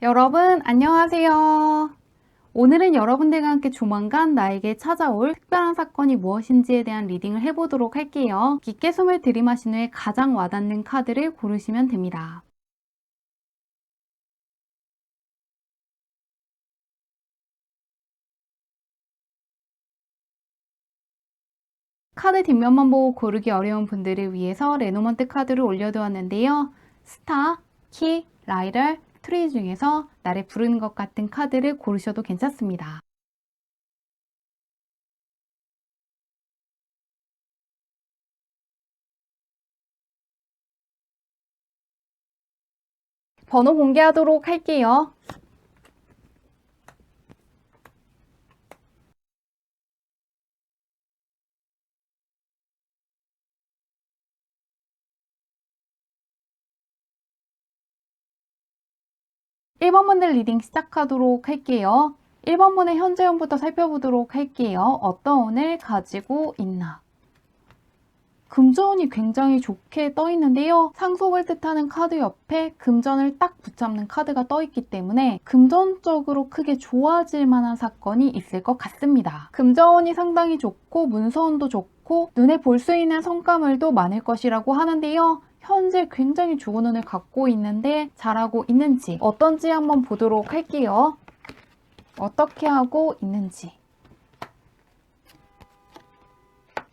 여러분, 안녕하세요. 오늘은 여러분들과 함께 조만간 나에게 찾아올 특별한 사건이 무엇인지에 대한 리딩을 해보도록 할게요. 깊게 숨을 들이마신 후에 가장 와닿는 카드를 고르시면 됩니다. 카드 뒷면만 보고 고르기 어려운 분들을 위해서 레노먼트 카드를 올려두었는데요. 스타, 키, 라이더, 트리 중에서 나를 부르는 것 같은 카드를 고르셔도 괜찮습니다. 번호 공개하도록 할게요. 1번 분들 리딩 시작하도록 할게요. 1번 분의 현재 운부터 살펴보도록 할게요. 어떤 운을 가지고 있나? 금전운이 굉장히 좋게 떠 있는데요. 상속을 뜻하는 카드 옆에 금전을 딱 붙잡는 카드가 떠 있기 때문에 금전적으로 크게 좋아질 만한 사건이 있을 것 같습니다. 금전운이 상당히 좋고 문서운도 좋고 눈에 볼 수 있는 성과물도 많을 것이라고 하는데요. 현재 굉장히 좋은 운을 갖고 있는데 잘하고 있는지 어떤지 한번 보도록 할게요. 어떻게 하고 있는지.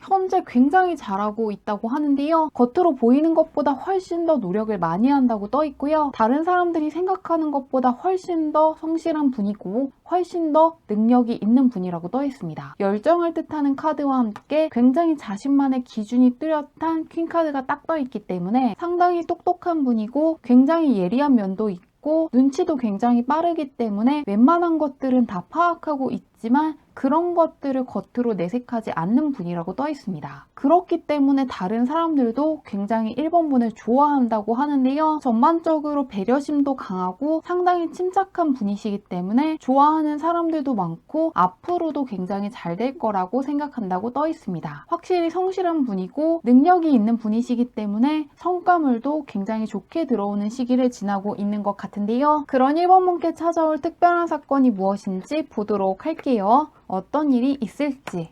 현재 굉장히 잘하고 있다고 하는데요. 겉으로 보이는 것보다 훨씬 더 노력을 많이 한다고 떠 있고요. 다른 사람들이 생각하는 것보다 훨씬 더 성실한 분이고 훨씬 더 능력이 있는 분이라고 떠 있습니다. 열정을 뜻하는 카드와 함께 굉장히 자신만의 기준이 뚜렷한 퀸카드가 딱 떠 있기 때문에 상당히 똑똑한 분이고 굉장히 예리한 면도 있고 눈치도 굉장히 빠르기 때문에 웬만한 것들은 다 파악하고 있지만 그런 것들을 겉으로 내색하지 않는 분이라고 떠 있습니다. 그렇기 때문에 다른 사람들도 굉장히 1번 분을 좋아한다고 하는데요. 전반적으로 배려심도 강하고 상당히 침착한 분이시기 때문에 좋아하는 사람들도 많고 앞으로도 굉장히 잘 될 거라고 생각한다고 떠 있습니다. 확실히 성실한 분이고 능력이 있는 분이시기 때문에 성과물도 굉장히 좋게 들어오는 시기를 지나고 있는 것 같은데요. 그런 1번 분께 찾아올 특별한 사건이 무엇인지 보도록 할게요. 어떤 일이 있을지.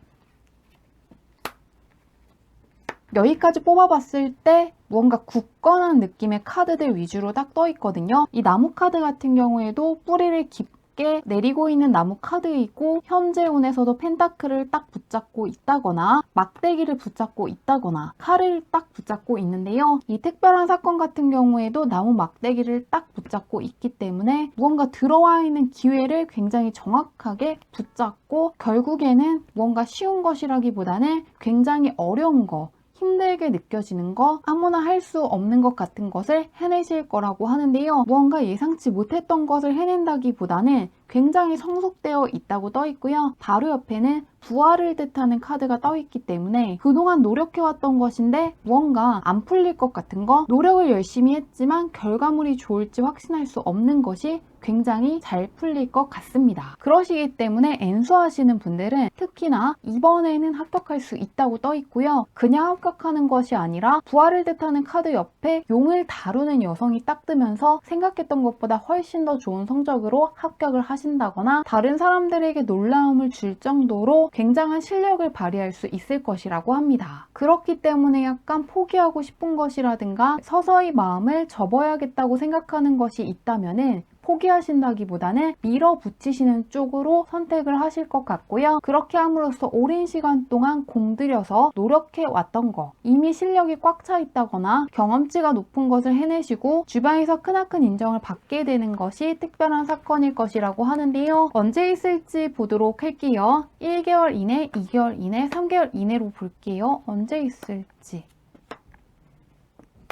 여기까지 뽑아봤을 때 무언가 굳건한 느낌의 카드들 위주로 딱 떠 있거든요. 이 나무 카드 같은 경우에도 뿌리를 깊게 내리고 있는 나무 카드이고 현재 운에서도 펜타클을 딱 붙잡고 있다거나 막대기를 붙잡고 있다거나 칼을 딱 붙잡고 있는데요. 이 특별한 사건 같은 경우에도 나무 막대기를 딱 붙잡고 있기 때문에 무언가 들어와 있는 기회를 굉장히 정확하게 붙잡고 결국에는 무언가 쉬운 것이라기보다는 굉장히 어려운 거 힘들게 느껴지는 거 아무나 할 수 없는 것 같은 것을 해내실 거라고 하는데요. 무언가 예상치 못했던 것을 해낸다기보다는 굉장히 성숙되어 있다고 떠 있고요. 바로 옆에는 부활을 뜻하는 카드가 떠 있기 때문에 그동안 노력해왔던 것인데 무언가 안 풀릴 것 같은 거 노력을 열심히 했지만 결과물이 좋을지 확신할 수 없는 것이 굉장히 잘 풀릴 것 같습니다. 그러시기 때문에 엔수하시는 분들은 특히나 이번에는 합격할 수 있다고 떠 있고요. 그냥 합격하는 것이 아니라 부활을 뜻하는 카드 옆에 용을 다루는 여성이 딱 뜨면서 생각했던 것보다 훨씬 더 좋은 성적으로 합격을 하신다거나 다른 사람들에게 놀라움을 줄 정도로 굉장한 실력을 발휘할 수 있을 것이라고 합니다. 그렇기 때문에 약간 포기하고 싶은 것이라든가 서서히 마음을 접어야겠다고 생각하는 것이 있다면은 포기하신다기보다는 밀어붙이시는 쪽으로 선택을 하실 것 같고요. 그렇게 함으로써 오랜 시간 동안 공들여서 노력해 왔던 거 이미 실력이 꽉 차 있다거나 경험치가 높은 것을 해내시고 주변에서 크나큰 인정을 받게 되는 것이 특별한 사건일 것이라고 하는데요. 언제 있을지 보도록 할게요. 1개월 이내, 2개월 이내, 3개월 이내로 볼게요. 언제 있을지.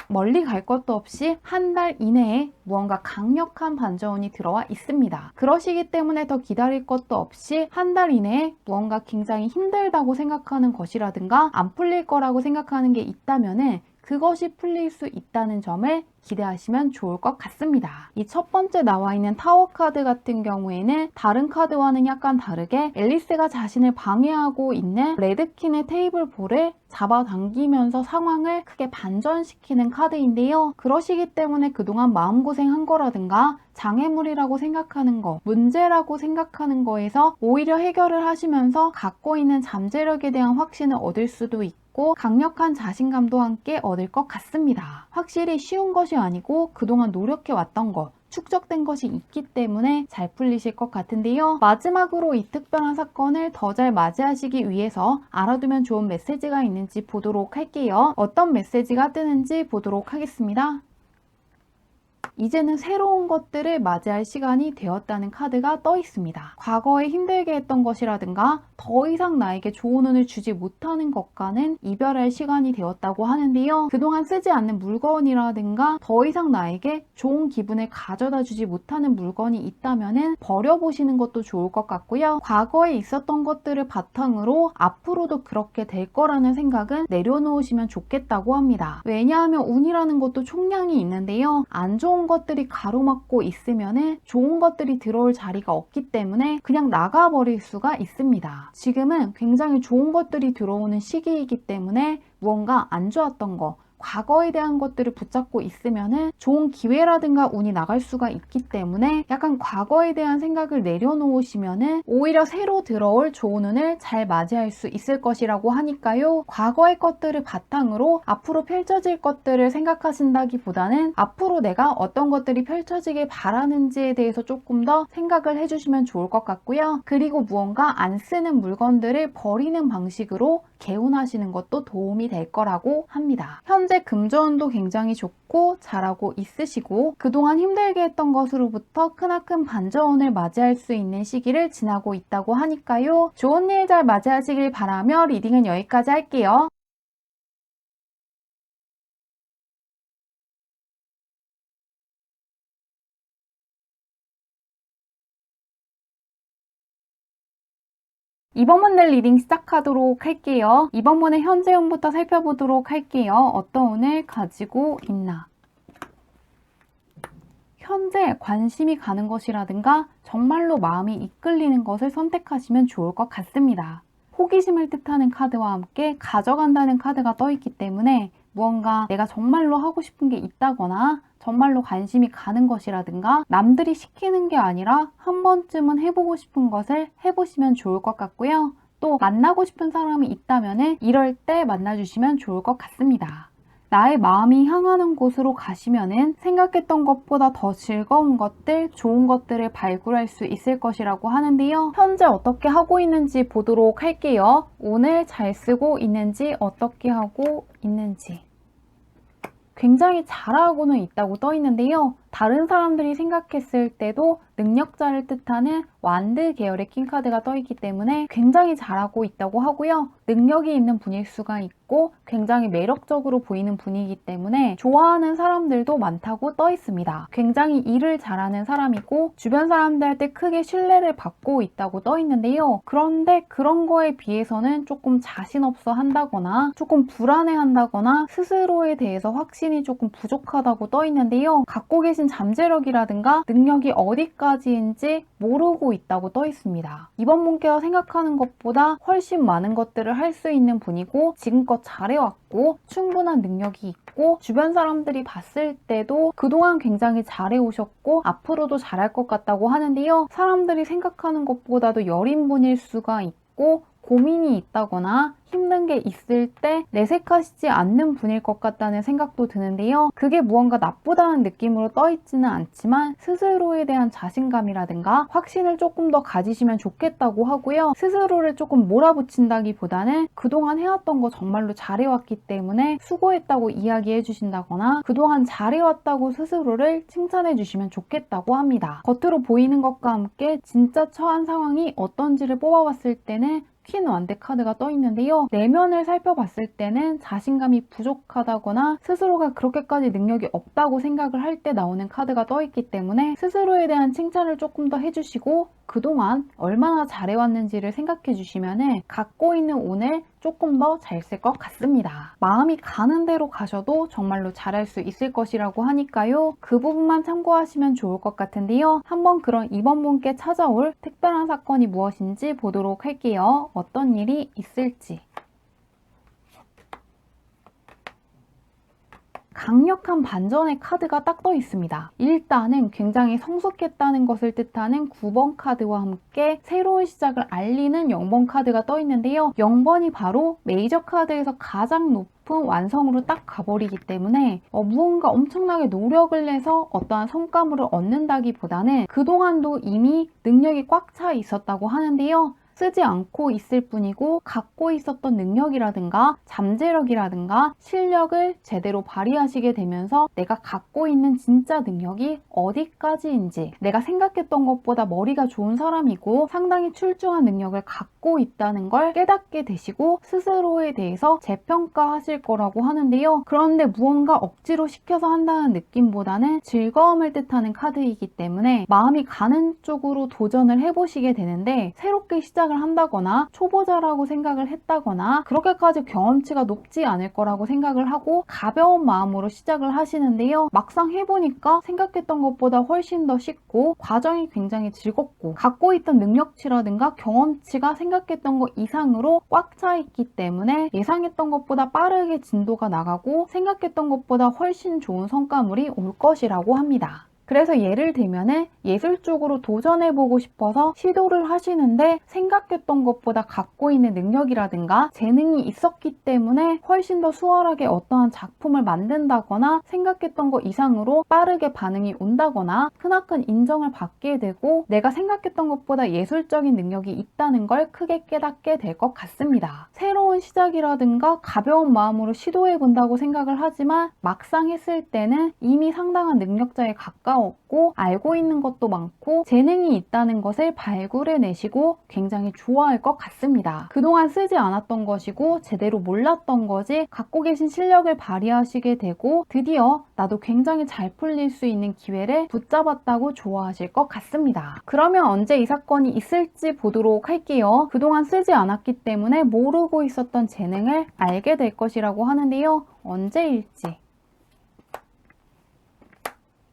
멀리 갈 것도 없이 한 달 이내에 무언가 강력한 반전운이 들어와 있습니다. 그러시기 때문에 더 기다릴 것도 없이 한 달 이내에 무언가 굉장히 힘들다고 생각하는 것이라든가 안 풀릴 거라고 생각하는 게 있다면은 그것이 풀릴 수 있다는 점을 기대하시면 좋을 것 같습니다. 이 첫 번째 나와 있는 타워 카드 같은 경우에는 다른 카드와는 약간 다르게 앨리스가 자신을 방해하고 있는 레드킨의 테이블 볼을 잡아당기면서 상황을 크게 반전시키는 카드인데요. 그러시기 때문에 그동안 마음고생한 거라든가 장애물이라고 생각하는 거, 문제라고 생각하는 거에서 오히려 해결을 하시면서 갖고 있는 잠재력에 대한 확신을 얻을 수도 있고 강력한 자신감도 함께 얻을 것 같습니다. 확실히 쉬운 것이 아니고 그동안 노력해 왔던 것, 축적된 것이 있기 때문에 잘 풀리실 것 같은데요. 마지막으로 이 특별한 사건을 더 잘 맞이하시기 위해서 알아두면 좋은 메시지가 있는지 보도록 할게요. 어떤 메시지가 뜨는지 보도록 하겠습니다. 이제는 새로운 것들을 맞이할 시간이 되었다는 카드가 떠 있습니다. 과거에 힘들게 했던 것이라든가 더 이상 나에게 좋은 운을 주지 못하는 것과는 이별할 시간이 되었다고 하는데요. 그동안 쓰지 않는 물건이라든가 더 이상 나에게 좋은 기분을 가져다 주지 못하는 물건이 있다면 버려보시는 것도 좋을 것 같고요. 과거에 있었던 것들을 바탕으로 앞으로도 그렇게 될 거라는 생각은 내려놓으시면 좋겠다고 합니다. 왜냐하면 운이라는 것도 총량이 있는데요. 안 좋은 것들이 가로막고 있으면 좋은 것들이 들어올 자리가 없기 때문에 그냥 나가버릴 수가 있습니다. 지금은 굉장히 좋은 것들이 들어오는 시기이기 때문에 무언가 안 좋았던 거, 과거에 대한 것들을 붙잡고 있으면 좋은 기회라든가 운이 나갈 수가 있기 때문에 약간 과거에 대한 생각을 내려놓으시면 오히려 새로 들어올 좋은 운을 잘 맞이할 수 있을 것이라고 하니까요. 과거의 것들을 바탕으로 앞으로 펼쳐질 것들을 생각하신다기보다는 앞으로 내가 어떤 것들이 펼쳐지길 바라는지에 대해서 조금 더 생각을 해주시면 좋을 것 같고요. 그리고 무언가 안 쓰는 물건들을 버리는 방식으로 개운하시는 것도 도움이 될 거라고 합니다. 현재 금전운도 굉장히 좋고 잘하고 있으시고 그동안 힘들게 했던 것으로부터 크나큰 반전운을 맞이할 수 있는 시기를 지나고 있다고 하니까요. 좋은 일 잘 맞이하시길 바라며 리딩은 여기까지 할게요. 이번 문의 리딩 시작하도록 할게요. 이번 문의 현재 운부터 살펴보도록 할게요. 어떤 운을 가지고 있나. 현재 관심이 가는 것이라든가 정말로 마음이 이끌리는 것을 선택하시면 좋을 것 같습니다. 호기심을 뜻하는 카드와 함께 가져간다는 카드가 떠 있기 때문에 무언가 내가 정말로 하고 싶은 게 있다거나 정말로 관심이 가는 것이라든가 남들이 시키는 게 아니라 한 번쯤은 해보고 싶은 것을 해보시면 좋을 것 같고요. 또 만나고 싶은 사람이 있다면 이럴 때 만나주시면 좋을 것 같습니다. 나의 마음이 향하는 곳으로 가시면은 생각했던 것보다 더 즐거운 것들, 좋은 것들을 발굴할 수 있을 것이라고 하는데요. 현재 어떻게 하고 있는지 보도록 할게요. 오늘 잘 쓰고 있는지, 어떻게 하고 있는지. 굉장히 잘하고는 있다고 떠 있는데요. 다른 사람들이 생각했을 때도 능력자를 뜻하는 완드 계열의 킹카드가 떠 있기 때문에 굉장히 잘하고 있다고 하고요. 능력이 있는 분일 수가 있고 굉장히 매력적으로 보이는 분이기 때문에 좋아하는 사람들도 많다고 떠 있습니다. 굉장히 일을 잘하는 사람이고 주변 사람들한테 크게 신뢰를 받고 있다고 떠 있는데요. 그런데 그런 거에 비해서는 조금 자신 없어 한다거나 조금 불안해 한다거나 스스로에 대해서 확신이 조금 부족하다고 떠 있는데요. 갖고 계신 잠재력이라든가 능력이 어디까지인지 모르고 있다고 떠 있습니다. 이번 분께서 생각하는 것보다 훨씬 많은 것들을 할 수 있는 분이고 지금껏 잘해왔고 충분한 능력이 있고 주변 사람들이 봤을 때도 그동안 굉장히 잘해오셨고 앞으로도 잘할 것 같다고 하는데요. 사람들이 생각하는 것보다도 여린 분일 수가 있고 고민이 있다거나 힘든 게 있을 때 내색하시지 않는 분일 것 같다는 생각도 드는데요. 그게 무언가 나쁘다는 느낌으로 떠 있지는 않지만 스스로에 대한 자신감이라든가 확신을 조금 더 가지시면 좋겠다고 하고요. 스스로를 조금 몰아붙인다기보다는 그동안 해왔던 거 정말로 잘해왔기 때문에 수고했다고 이야기해 주신다거나 그동안 잘해왔다고 스스로를 칭찬해 주시면 좋겠다고 합니다. 겉으로 보이는 것과 함께 진짜 처한 상황이 어떤지를 뽑아봤을 때는 퀸 완드 카드가 떠 있는데요. 내면을 살펴봤을 때는 자신감이 부족하다거나 스스로가 그렇게까지 능력이 없다고 생각을 할 때 나오는 카드가 떠 있기 때문에 스스로에 대한 칭찬을 조금 더 해주시고 그동안 얼마나 잘해왔는지를 생각해 주시면 갖고 있는 운을 조금 더 잘 쓸 것 같습니다. 마음이 가는 대로 가셔도 정말로 잘할 수 있을 것이라고 하니까요. 그 부분만 참고하시면 좋을 것 같은데요. 한번 그런 이번 분께 찾아올 특별한 사건이 무엇인지 보도록 할게요. 어떤 일이 있을지. 강력한 반전의 카드가 딱 떠 있습니다. 일단은 굉장히 성숙했다는 것을 뜻하는 9번 카드와 함께 새로운 시작을 알리는 0번 카드가 떠 있는데요. 0번이 바로 메이저 카드에서 가장 높은 완성으로 딱 가버리기 때문에 무언가 엄청나게 노력을 내서 어떠한 성과물을 얻는다기보다는 그동안도 이미 능력이 꽉 차 있었다고 하는데요. 쓰지 않고 있을 뿐이고 갖고 있었던 능력이라든가 잠재력이라든가 실력을 제대로 발휘하시게 되면서 내가 갖고 있는 진짜 능력이 어디까지인지, 내가 생각했던 것보다 머리가 좋은 사람이고 상당히 출중한 능력을 갖고 있다는 걸 깨닫게 되시고 스스로에 대해서 재평가하실 거라고 하는데요. 그런데 무언가 억지로 시켜서 한다는 느낌보다는 즐거움을 뜻하는 카드이기 때문에 마음이 가는 쪽으로 도전을 해보시게 되는데, 새롭게 시작을 한다거나 초보자라고 생각을 했다거나 그렇게까지 경험치가 높지 않을 거라고 생각을 하고 가벼운 마음으로 시작을 하시는데요. 막상 해보니까 생각했던 것보다 훨씬 더 쉽고 과정이 굉장히 즐겁고 갖고 있던 능력치라든가 경험치가 생각했던 것 이상으로 꽉 차 있기 때문에 예상했던 것보다 빠르게 진도가 나가고 생각했던 것보다 훨씬 좋은 성과물이 올 것이라고 합니다. 그래서 예를 들면은 예술 쪽으로 도전해보고 싶어서 시도를 하시는데 생각했던 것보다 갖고 있는 능력이라든가 재능이 있었기 때문에 훨씬 더 수월하게 어떠한 작품을 만든다거나 생각했던 것 이상으로 빠르게 반응이 온다거나 크나큰 인정을 받게 되고 내가 생각했던 것보다 예술적인 능력이 있다는 걸 크게 깨닫게 될 것 같습니다. 새로운 시작이라든가 가벼운 마음으로 시도해본다고 생각을 하지만 막상 했을 때는 이미 상당한 능력자에 가까워 없고 알고 있는 것도 많고 재능이 있다는 것을 발굴해내시고 굉장히 좋아할 것 같습니다. 그동안 쓰지 않았던 것이고 제대로 몰랐던 것이 갖고 계신 실력을 발휘하시게 되고 드디어 나도 굉장히 잘 풀릴 수 있는 기회를 붙잡았다고 좋아하실 것 같습니다. 그러면 언제 이 사건이 있을지 보도록 할게요. 그동안 쓰지 않았기 때문에 모르고 있었던 재능을 알게 될 것이라고 하는데요. 언제일지.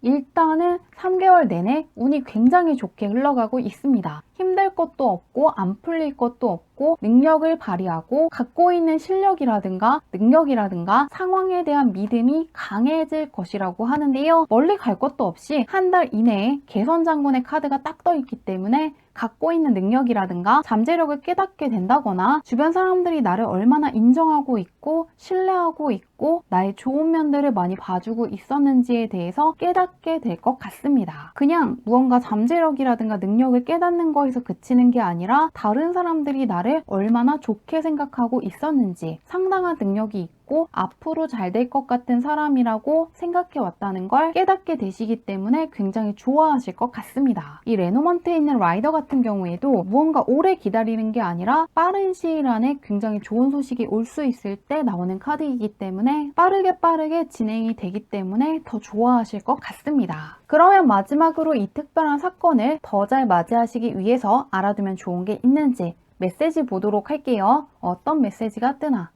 일단은 3개월 내내 운이 굉장히 좋게 흘러가고 있습니다. 힘들 것도 없고 안 풀릴 것도 없고 능력을 발휘하고 갖고 있는 실력이라든가 능력이라든가 상황에 대한 믿음이 강해질 것이라고 하는데요. 멀리 갈 것도 없이 한 달 이내에 개선장군의 카드가 딱 떠 있기 때문에 갖고 있는 능력이라든가 잠재력을 깨닫게 된다거나 주변 사람들이 나를 얼마나 인정하고 있고 신뢰하고 있고 나의 좋은 면들을 많이 봐주고 있었는지에 대해서 깨닫게 될 것 같습니다. 그냥 무언가 잠재력이라든가 능력을 깨닫는 거에서 그치는 게 아니라 다른 사람들이 나를 얼마나 좋게 생각하고 있었는지, 상당한 능력이 있고 앞으로 잘 될 것 같은 사람이라고 생각해 왔다는 걸 깨닫게 되시기 때문에 굉장히 좋아하실 것 같습니다. 이 레노먼트에 있는 라이더 같은 경우에도 무언가 오래 기다리는 게 아니라 빠른 시일 안에 굉장히 좋은 소식이 올 수 있을 때 나오는 카드이기 때문에 빠르게 진행이 되기 때문에 더 좋아하실 것 같습니다. 그러면 마지막으로 이 특별한 사건을 더 잘 맞이하시기 위해서 알아두면 좋은 게 있는지 메시지 보도록 할게요. 어떤 메시지가 뜨나?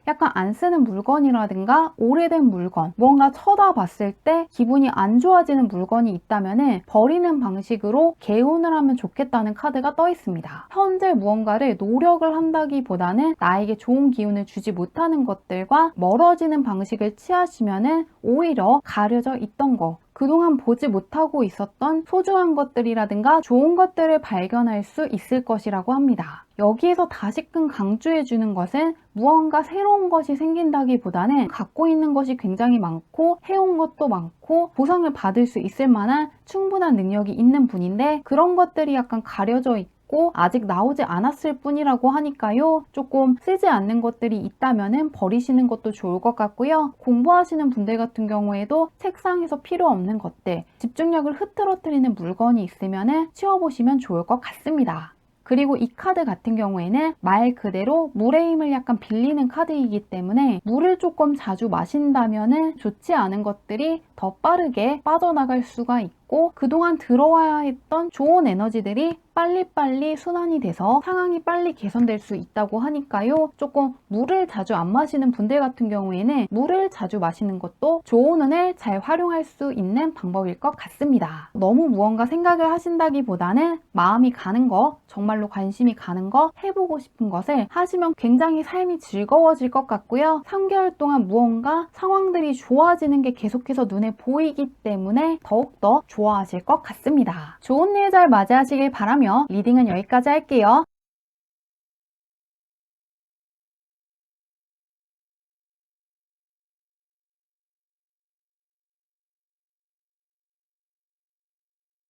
약간 안 쓰는 물건이라든가 오래된 물건, 뭔가 쳐다봤을 때 기분이 안 좋아지는 물건이 있다면 버리는 방식으로 개운을 하면 좋겠다는 카드가 떠 있습니다. 현재 무언가를 노력을 한다기보다는 나에게 좋은 기운을 주지 못하는 것들과 멀어지는 방식을 취하시면 오히려 가려져 있던 거, 그동안 보지 못하고 있었던 소중한 것들이라든가 좋은 것들을 발견할 수 있을 것이라고 합니다. 여기에서 다시금 강조해주는 것은 무언가 새로운 것이 생긴다기보다는 갖고 있는 것이 굉장히 많고 해온 것도 많고 보상을 받을 수 있을 만한 충분한 능력이 있는 분인데 그런 것들이 약간 가려져 있고 아직 나오지 않았을 뿐이라고 하니까요. 조금 쓰지 않는 것들이 있다면 버리시는 것도 좋을 것 같고요. 공부하시는 분들 같은 경우에도 책상에서 필요 없는 것들, 집중력을 흐트러뜨리는 물건이 있으면 치워보시면 좋을 것 같습니다. 그리고 이 카드 같은 경우에는 말 그대로 물의 힘을 약간 빌리는 카드이기 때문에 물을 조금 자주 마신다면 좋지 않은 것들이 더 빠르게 빠져나갈 수가 있고 있고 그동안 들어와야 했던 좋은 에너지들이 빨리빨리 순환이 돼서 상황이 빨리 개선될 수 있다고 하니까요. 조금 물을 자주 안 마시는 분들 같은 경우에는 물을 자주 마시는 것도 좋은 운을 잘 활용할 수 있는 방법일 것 같습니다. 너무 무언가 생각을 하신다기보다는 마음이 가는 거, 정말로 관심이 가는 거, 해보고 싶은 것을 하시면 굉장히 삶이 즐거워질 것 같고요. 3개월 동안 무언가 상황들이 좋아지는 게 계속해서 눈에 보이기 때문에 더욱더 좋아하실 것 같습니다. 좋은 일 잘 맞이하시길 바라며 리딩은 여기까지 할게요.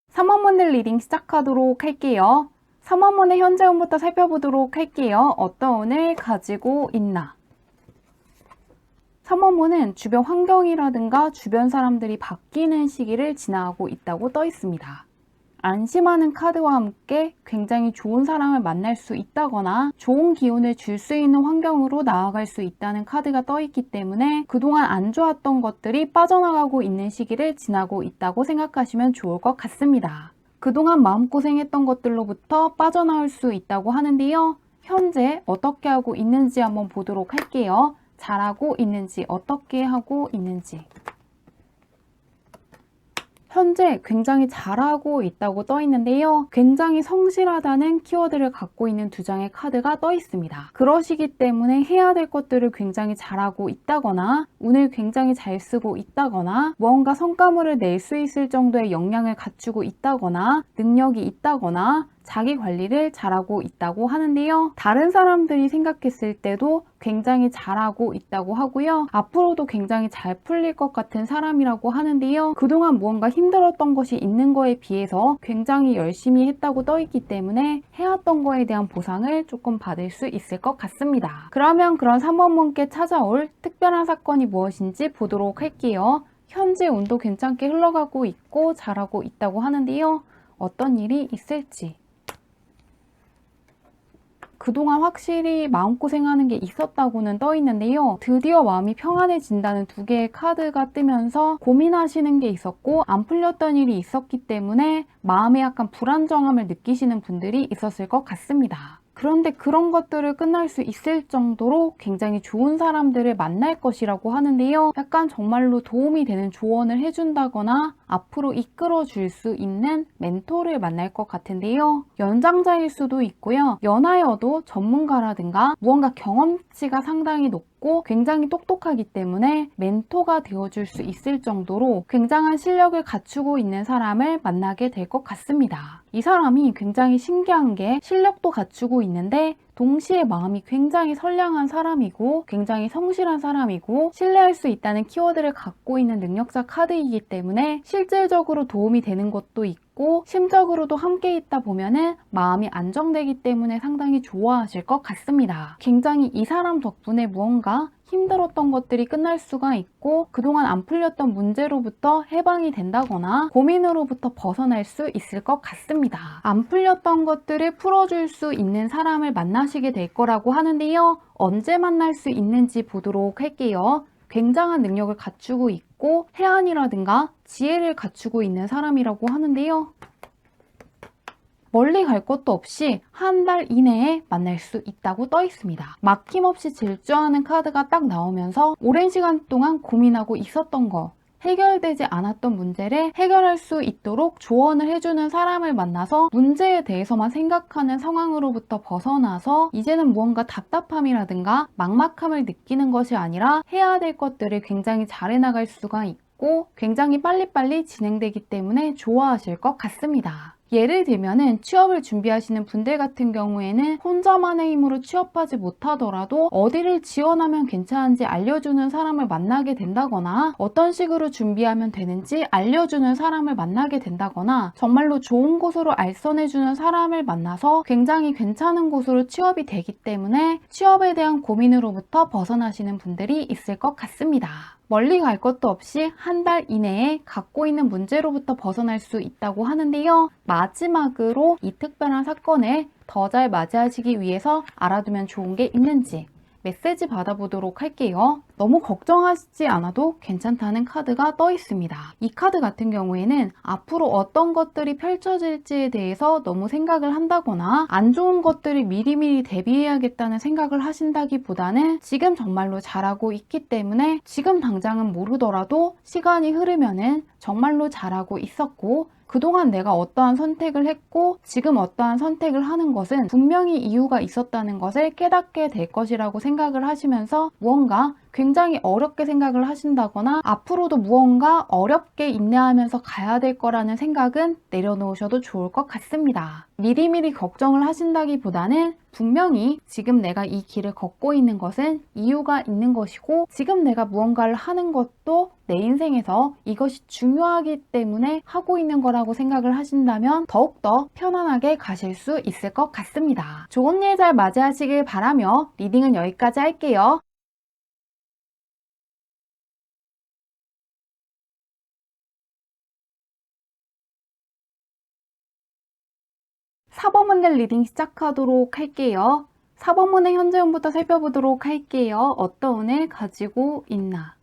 삼원문을 리딩 시작하도록 할게요. 삼원문의 현재 운부터 살펴보도록 할게요. 어떤 운을 가지고 있나? 삼원문은 주변 환경이라든가 주변 사람들이 바뀌는 시기를 지나가고 있다고 떠 있습니다. 안심하는 카드와 함께 굉장히 좋은 사람을 만날 수 있다거나 좋은 기운을 줄 수 있는 환경으로 나아갈 수 있다는 카드가 떠 있기 때문에 그동안 안 좋았던 것들이 빠져나가고 있는 시기를 지나고 있다고 생각하시면 좋을 것 같습니다. 그동안 마음고생했던 것들로부터 빠져나올 수 있다고 하는데요. 현재 어떻게 하고 있는지 한번 보도록 할게요. 잘하고 있는지, 어떻게 하고 있는지. 현재 굉장히 잘하고 있다고 떠 있는데요. 굉장히 성실하다는 키워드를 갖고 있는 두 장의 카드가 떠 있습니다. 그러시기 때문에 해야 될 것들을 굉장히 잘하고 있다거나 운을 굉장히 잘 쓰고 있다거나 무언가 성과물을 낼 수 있을 정도의 역량을 갖추고 있다거나 능력이 있다거나 자기 관리를 잘하고 있다고 하는데요. 다른 사람들이 생각했을 때도 굉장히 잘하고 있다고 하고요. 앞으로도 굉장히 잘 풀릴 것 같은 사람이라고 하는데요. 그동안 무언가 힘들었던 것이 있는 거에 비해서 굉장히 열심히 했다고 떠 있기 때문에 해왔던 거에 대한 보상을 조금 받을 수 있을 것 같습니다. 그러면 그런 3번분께 찾아올 특별한 사건이 무엇인지 보도록 할게요. 현재 운도 괜찮게 흘러가고 있고 잘하고 있다고 하는데요. 어떤 일이 있을지. 그동안 확실히 마음고생하는 게 있었다고는 떠 있는데요. 드디어 마음이 평안해진다는 두 개의 카드가 뜨면서 고민하시는 게 있었고 안 풀렸던 일이 있었기 때문에 마음에 약간 불안정함을 느끼시는 분들이 있었을 것 같습니다. 그런데 그런 것들을 끝날 수 있을 정도로 굉장히 좋은 사람들을 만날 것이라고 하는데요. 약간 정말로 도움이 되는 조언을 해준다거나 앞으로 이끌어줄 수 있는 멘토를 만날 것 같은데요. 연장자일 수도 있고요. 연하여도 전문가라든가 무언가 경험치가 상당히 높고 굉장히 똑똑하기 때문에 멘토가 되어줄 수 있을 정도로 굉장한 실력을 갖추고 있는 사람을 만나게 될 것 같습니다. 이 사람이 굉장히 신기한 게 실력도 갖추고 있는데 동시에 마음이 굉장히 선량한 사람이고 굉장히 성실한 사람이고 신뢰할 수 있다는 키워드를 갖고 있는 능력자 카드이기 때문에 실질적으로 도움이 되는 것도 있고 심적으로도 함께 있다 보면은 마음이 안정되기 때문에 상당히 좋아하실 것 같습니다. 굉장히 이 사람 덕분에 무언가 힘들었던 것들이 끝날 수가 있고 그동안 안 풀렸던 문제로부터 해방이 된다거나 고민으로부터 벗어날 수 있을 것 같습니다. 안 풀렸던 것들을 풀어줄 수 있는 사람을 만나시게 될 거라고 하는데요. 언제 만날 수 있는지 보도록 할게요. 굉장한 능력을 갖추고 있고 해안이라든가 지혜를 갖추고 있는 사람이라고 하는데요. 멀리 갈 것도 없이 한 달 이내에 만날 수 있다고 떠 있습니다. 막힘없이 질주하는 카드가 딱 나오면서 오랜 시간 동안 고민하고 있었던 거, 해결되지 않았던 문제를 해결할 수 있도록 조언을 해주는 사람을 만나서 문제에 대해서만 생각하는 상황으로부터 벗어나서 이제는 무언가 답답함이라든가 막막함을 느끼는 것이 아니라 해야 될 것들을 굉장히 잘해나갈 수가 있고 굉장히 빨리빨리 진행되기 때문에 좋아하실 것 같습니다. 예를 들면은 취업을 준비하시는 분들 같은 경우에는 혼자만의 힘으로 취업하지 못하더라도 어디를 지원하면 괜찮은지 알려주는 사람을 만나게 된다거나 어떤 식으로 준비하면 되는지 알려주는 사람을 만나게 된다거나 정말로 좋은 곳으로 알선해주는 사람을 만나서 굉장히 괜찮은 곳으로 취업이 되기 때문에 취업에 대한 고민으로부터 벗어나시는 분들이 있을 것 같습니다. 멀리 갈 것도 없이 한 달 이내에 갖고 있는 문제로부터 벗어날 수 있다고 하는데요. 마지막으로 이 특별한 사건을 더 잘 맞이하시기 위해서 알아두면 좋은 게 있는지 메시지 받아보도록 할게요. 너무 걱정하시지 않아도 괜찮다는 카드가 떠 있습니다. 이 카드 같은 경우에는 앞으로 어떤 것들이 펼쳐질지에 대해서 너무 생각을 한다거나 안 좋은 것들이 미리미리 대비해야겠다는 생각을 하신다기보다는 지금 정말로 잘하고 있기 때문에 지금 당장은 모르더라도 시간이 흐르면은 정말로 잘하고 있었고 그동안 내가 어떠한 선택을 했고 지금 어떠한 선택을 하는 것은 분명히 이유가 있었다는 것을 깨닫게 될 것이라고 생각을 하시면서 무언가 굉장히 어렵게 생각을 하신다거나 앞으로도 무언가 어렵게 인내하면서 가야 될 거라는 생각은 내려놓으셔도 좋을 것 같습니다. 미리미리 걱정을 하신다기보다는 분명히 지금 내가 이 길을 걷고 있는 것은 이유가 있는 것이고 지금 내가 무언가를 하는 것도 내 인생에서 이것이 중요하기 때문에 하고 있는 거라고 생각을 하신다면 더욱더 편안하게 가실 수 있을 것 같습니다. 좋은 일 잘 맞이하시길 바라며 리딩은 여기까지 할게요. 4번 문제 리딩 시작하도록 할게요. 4번 문의 현재 운부터 살펴보도록 할게요. 어떤 운을 가지고 있나.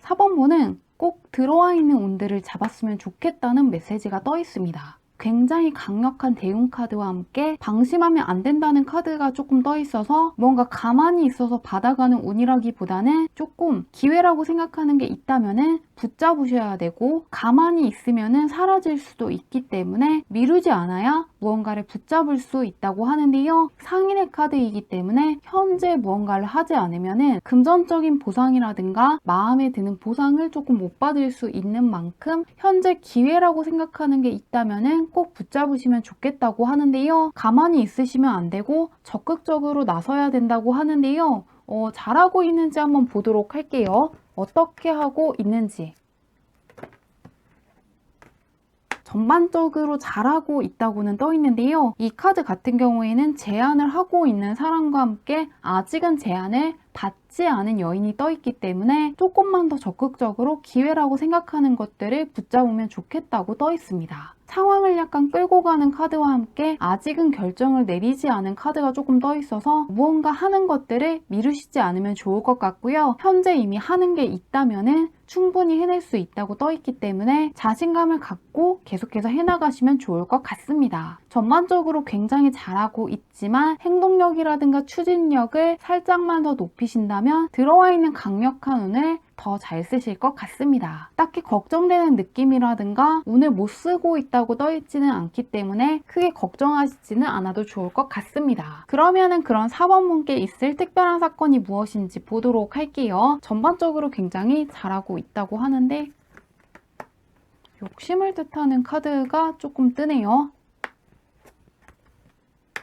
4번 문은 꼭 들어와 있는 운들을 잡았으면 좋겠다는 메시지가 떠 있습니다. 굉장히 강력한 대운 카드와 함께 방심하면 안 된다는 카드가 조금 떠 있어서 뭔가 가만히 있어서 받아가는 운이라기보다는 조금 기회라고 생각하는 게 있다면은 붙잡으셔야 되고 가만히 있으면은 사라질 수도 있기 때문에 미루지 않아야 무언가를 붙잡을 수 있다고 하는데요. 상인의 카드이기 때문에 현재 무언가를 하지 않으면은 금전적인 보상이라든가 마음에 드는 보상을 조금 못 받을 수 있는 만큼 현재 기회라고 생각하는 게 있다면은 꼭 붙잡으시면 좋겠다고 하는데요. 가만히 있으시면 안 되고 적극적으로 나서야 된다고 하는데요. 잘하고 있는지 한번 보도록 할게요. 어떻게 하고 있는지. 전반적으로 잘하고 있다고는 떠 있는데요. 이 카드 같은 경우에는 제안을 하고 있는 사람과 함께 아직은 제안을 받지 않은 여인이 떠 있기 때문에 조금만 더 적극적으로 기회라고 생각하는 것들을 붙잡으면 좋겠다고 떠 있습니다. 상황을 약간 끌고 가는 카드와 함께 아직은 결정을 내리지 않은 카드가 조금 떠 있어서 무언가 하는 것들을 미루시지 않으면 좋을 것 같고요. 현재 이미 하는 게 있다면은 충분히 해낼 수 있다고 떠 있기 때문에 자신감을 갖고 계속해서 해나가시면 좋을 것 같습니다. 전반적으로 굉장히 잘하고 있지만 행동력이라든가 추진력을 살짝만 더 높이신다면 들어와 있는 강력한 운을 더 잘 쓰실 것 같습니다. 딱히 걱정되는 느낌이라든가 운을 못 쓰고 있다고 떠있지는 않기 때문에 크게 걱정하시지는 않아도 좋을 것 같습니다. 그러면은 그런 4번 분께 있을 특별한 사건이 무엇인지 보도록 할게요. 전반적으로 굉장히 잘하고 있다고 하는데 욕심을 뜻하는 카드가 조금 뜨네요.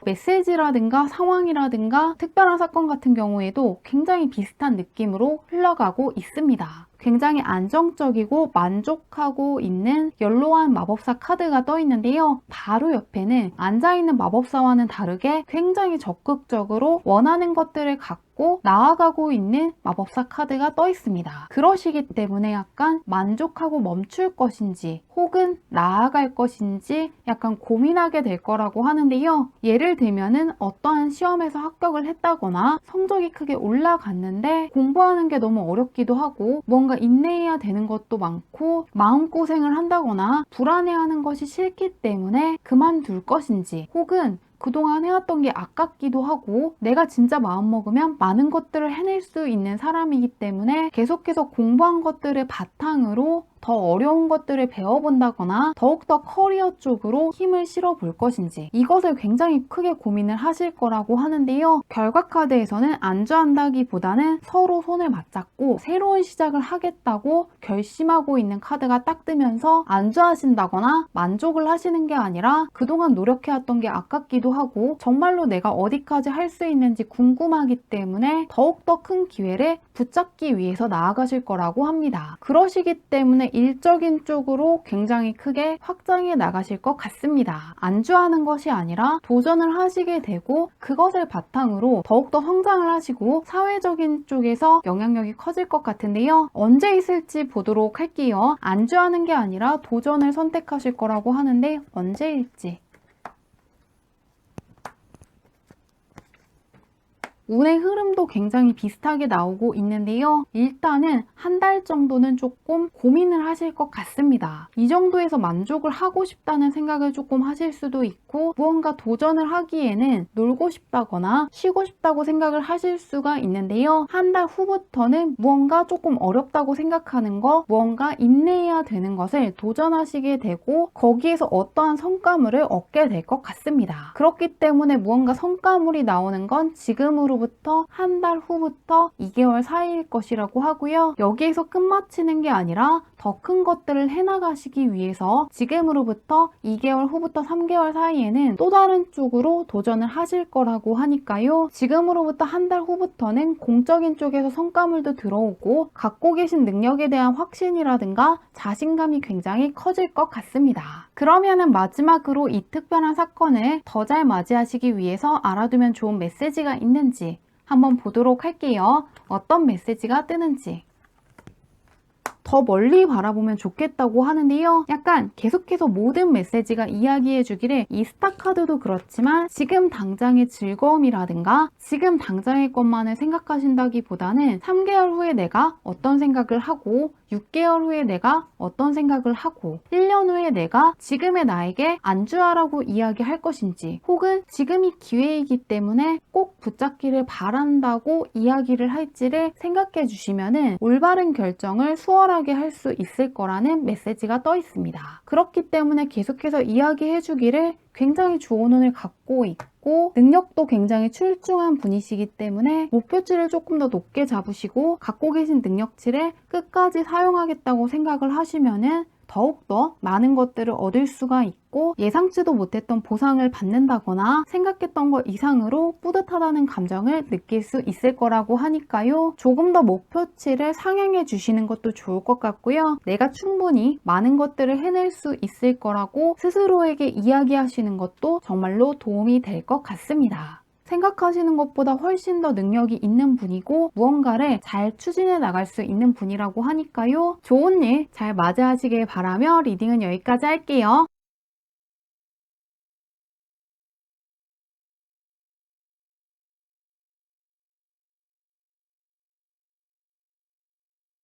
메시지라든가 상황이라든가 특별한 사건 같은 경우에도 굉장히 비슷한 느낌으로 흘러가고 있습니다. 굉장히 안정적이고 만족하고 있는 연로한 마법사 카드가 떠 있는데요. 바로 옆에는 앉아있는 마법사와는 다르게 굉장히 적극적으로 원하는 것들을 갖고 나아가고 있는 마법사 카드가 떠 있습니다. 그러시기 때문에 약간 만족하고 멈출 것인지 혹은 나아갈 것인지 약간 고민하게 될 거라고 하는데요. 예를 들면은 어떠한 시험에서 합격을 했다거나 성적이 크게 올라갔는데 공부하는 게 너무 어렵기도 하고 뭔가 인내해야 되는 것도 많고 마음고생을 한다거나 불안해하는 것이 싫기 때문에 그만둘 것인지 혹은 그동안 해왔던 게 아깝기도 하고 내가 진짜 마음먹으면 많은 것들을 해낼 수 있는 사람이기 때문에 계속해서 공부한 것들을 바탕으로 더 어려운 것들을 배워본다거나 더욱더 커리어 쪽으로 힘을 실어 볼 것인지 이것을 굉장히 크게 고민을 하실 거라고 하는데요. 결과 카드에서는 안주한다기보다는 서로 손을 맞잡고 새로운 시작을 하겠다고 결심하고 있는 카드가 딱 뜨면서 안주하신다거나 만족을 하시는 게 아니라 그동안 노력해왔던 게 아깝기도 하고 정말로 내가 어디까지 할 수 있는지 궁금하기 때문에 더욱더 큰 기회를 붙잡기 위해서 나아가실 거라고 합니다. 그러시기 때문에 일적인 쪽으로 굉장히 크게 확장해 나가실 것 같습니다. 안주하는 것이 아니라 도전을 하시게 되고 그것을 바탕으로 더욱더 성장을 하시고 사회적인 쪽에서 영향력이 커질 것 같은데요. 언제 있을지 보도록 할게요. 안주하는 게 아니라 도전을 선택하실 거라고 하는데 언제일지. 운의 흐름도 굉장히 비슷하게 나오고 있는데요. 일단은 한 달 정도는 조금 고민을 하실 것 같습니다. 이 정도에서 만족을 하고 싶다는 생각을 조금 하실 수도 있고, 무언가 도전을 하기에는 놀고 싶다거나 쉬고 싶다고 생각을 하실 수가 있는데요. 한 달 후부터는 무언가 조금 어렵다고 생각하는 거, 무언가 인내해야 되는 것을 도전하시게 되고, 거기에서 어떠한 성과물을 얻게 될 것 같습니다. 그렇기 때문에 무언가 성과물이 나오는 건 지금으로부터 한 달 후부터 2개월 사이일 것이라고 하고요. 여기에서 끝마치는 게 아니라 더 큰 것들을 해나가시기 위해서 지금으로부터 2개월 후부터 3개월 사이에는 또 다른 쪽으로 도전을 하실 거라고 하니까요. 지금으로부터 한 달 후부터는 공적인 쪽에서 성과물도 들어오고 갖고 계신 능력에 대한 확신이라든가 자신감이 굉장히 커질 것 같습니다. 그러면은 마지막으로 이 특별한 사건을 더 잘 맞이하시기 위해서 알아두면 좋은 메시지가 있는지 한번 보도록 할게요. 어떤 메시지가 뜨는지. 더 멀리 바라보면 좋겠다고 하는데요. 약간 계속해서 모든 메시지가 이야기해 주기를, 이 스타 카드도 그렇지만 지금 당장의 즐거움이라든가 지금 당장의 것만을 생각하신다기보다는 3개월 후에 내가 어떤 생각을 하고 6개월 후에 내가 어떤 생각을 하고 1년 후에 내가 지금의 나에게 안주하라고 이야기할 것인지, 혹은 지금이 기회이기 때문에 꼭 붙잡기를 바란다고 이야기를 할지를 생각해 주시면은 올바른 결정을 수월하게 할 수 있을 거라는 메시지가 떠 있습니다. 그렇기 때문에 계속해서 이야기해 주기를 굉장히 좋은 운을 갖고 있고 능력도 굉장히 출중한 분이시기 때문에 목표치를 조금 더 높게 잡으시고 갖고 계신 능력치를 끝까지 사용하겠다고 생각을 하시면은 더욱더 많은 것들을 얻을 수가 있고 예상치도 못했던 보상을 받는다거나 생각했던 것 이상으로 뿌듯하다는 감정을 느낄 수 있을 거라고 하니까요. 조금 더 목표치를 상향해 주시는 것도 좋을 것 같고요. 내가 충분히 많은 것들을 해낼 수 있을 거라고 스스로에게 이야기하시는 것도 정말로 도움이 될 것 같습니다. 생각하시는 것보다 훨씬 더 능력이 있는 분이고 무언가를 잘 추진해 나갈 수 있는 분이라고 하니까요. 좋은 일 잘 맞이하시길 바라며 리딩은 여기까지 할게요.